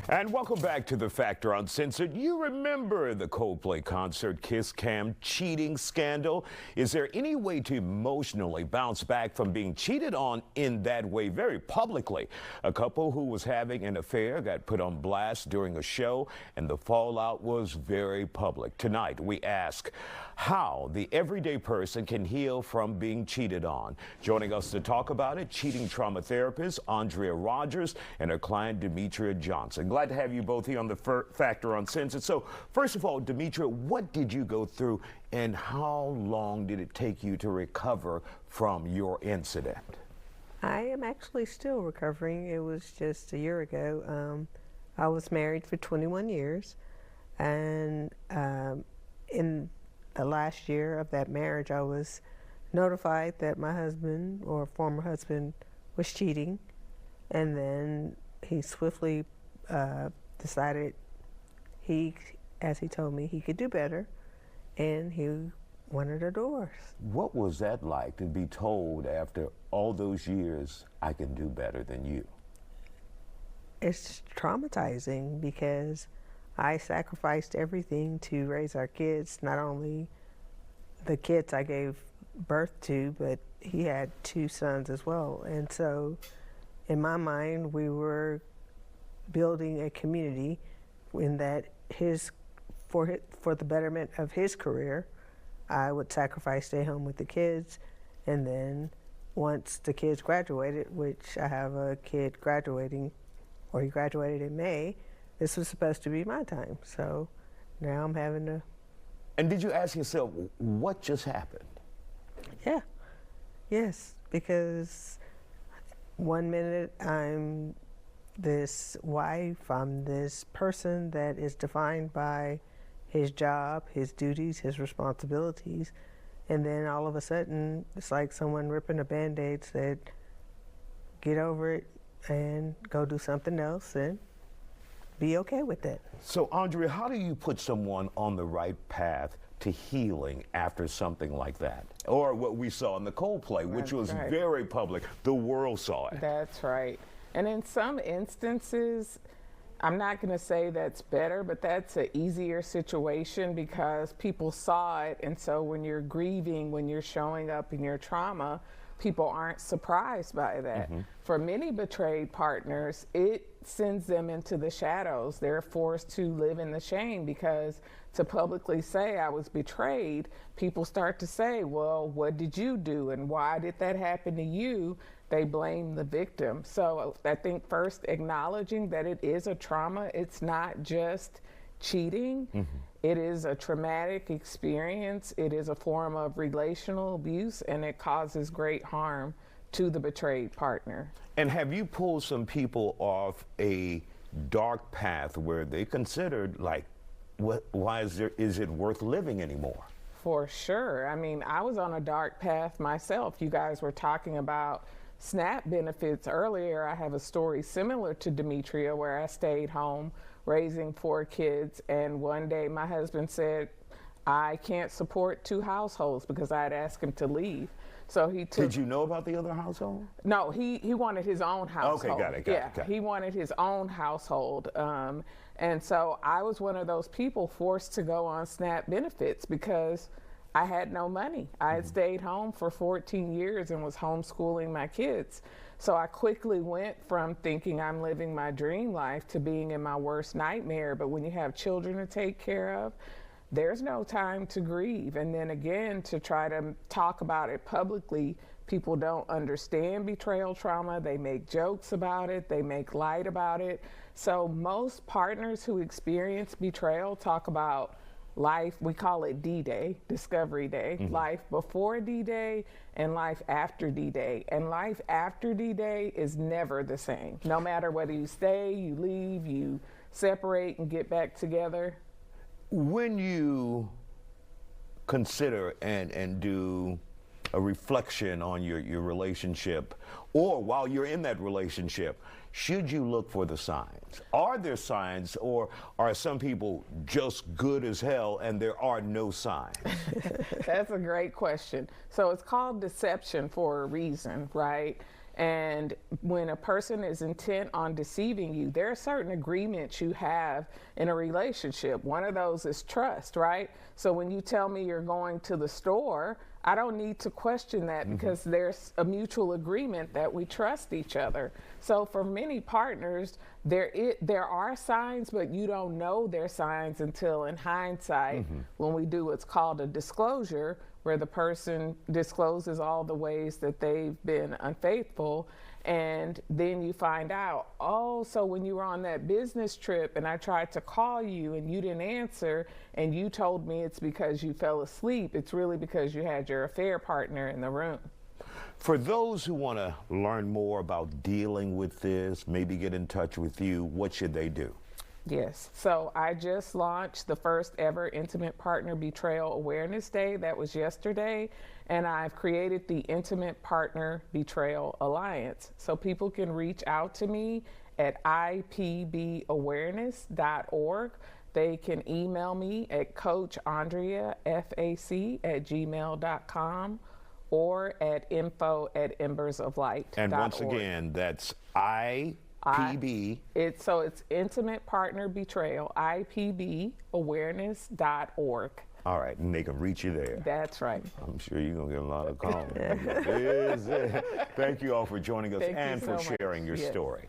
And welcome back to The Factor Uncensored. You remember the Coldplay concert Kiss Cam cheating scandal? Is there any way to emotionally bounce back from being cheated on in that way very publicly? A couple who was having an affair got put on blast during a show, and the fallout was very public. Tonight, we ask how the everyday person can heal from being cheated on. Joining us to talk about it, cheating trauma therapist Andrea Rogers and her client Demetria Johnson. Glad to have you both here on The Factor Uncensored. So, first of all, Demetria, what did you go through and how long did it take you to recover from your incident? I am actually still recovering. It was just a year ago. I was married for 21 years, and in the last year of that marriage, I was notified that my husband, or former husband, was cheating, and then he swiftly decided as he told me, he could do better, and he wanted a divorce. What was that like to be told after all those years, I can do better than you? It's traumatizing because I sacrificed everything to raise our kids, not only the kids I gave birth to, but he had 2 sons as well. And so in my mind, we were building a community in that for the betterment of his career, I would sacrifice, stay home with the kids, and then once the kids graduated, which I have a kid graduating, or he graduated in May, this was supposed to be my time. So now I'm having to. And did you ask yourself, what just happened? Yeah, yes, because one minute I'm this wife, I'm this person that is defined by his job, his duties, his responsibilities, and then all of a sudden it's like someone ripping a Band-Aid, said, get over it and go do something else and be okay with that. So Andrea, how do you put someone on the right path to healing after something like that? Or what we saw in the Coldplay, which was very public. The world saw it. That's right. And in some instances, I'm not going to say that's better, but that's an easier situation because people saw it. And so when you're grieving, when you're showing up in your trauma, people aren't surprised by that. For many betrayed partners, it sends them into the shadows. They're forced to live in the shame because to publicly say I was betrayed, people start to say, well, what did you do and why did that happen to you? They blame the victim. So I think first acknowledging that it is a trauma. It's not just cheating. It is a traumatic experience. It is a form of relational abuse, and it causes great harm to the betrayed partner. And have you pulled some people off a dark path where they considered, like, why is it worth living anymore? For sure. I mean, I was on a dark path myself. You guys were talking about SNAP benefits earlier. I have a story similar to Demetria where I stayed home raising 4 kids, and one day my husband said, I can't support 2 households because I had asked him to leave. So he took. Did you know about the other household? No, he wanted his own household. Okay, got it. Yeah, he wanted his own household. And so I was one of those people forced to go on SNAP benefits because I had no money. I had stayed home for 14 years and was homeschooling my kids. So I quickly went from thinking I'm living my dream life to being in my worst nightmare. But when you have children to take care of, there's no time to grieve. And then again, to try to talk about it publicly, people don't understand betrayal trauma. They make jokes about it. They make light about it. So most partners who experience betrayal talk about life, we call it D-Day, Discovery Day, life before D-Day and life after D-Day. And life after D-Day is never the same. No matter whether you stay, you leave, you separate and get back together. When you consider and do a reflection on your relationship, or while you're in that relationship, should you look for the signs? Are there signs, or are some people just good as hell and there are no signs? That's a great question. So it's called deception for a reason, right? And when a person is intent on deceiving you, there are certain agreements you have in a relationship. One of those is trust, right? So when you tell me you're going to the store, I don't need to question that because there's a mutual agreement that we trust each other. So for many partners, there are signs, but you don't know they're signs until in hindsight when we do what's called a disclosure, where the person discloses all the ways that they've been unfaithful. And then you find out, oh, so when you were on that business trip and I tried to call you and you didn't answer and you told me it's because you fell asleep, it's really because you had your affair partner in the room. For those who want to learn more about dealing with this, maybe get in touch with you, what should they do? Yes. So I just launched the first ever Intimate Partner Betrayal Awareness Day. That was yesterday. And I've created the Intimate Partner Betrayal Alliance. So people can reach out to me at ipbawareness.org. They can email me at coachandreafac@gmail.com or at info@embersoflight.org. And once again, that's IPB. It's Intimate Partner Betrayal, ipbawareness.org. All right, and they can reach you there. That's right. I'm sure you're going to get a lot of calls. Thank you all for joining us and for sharing your story.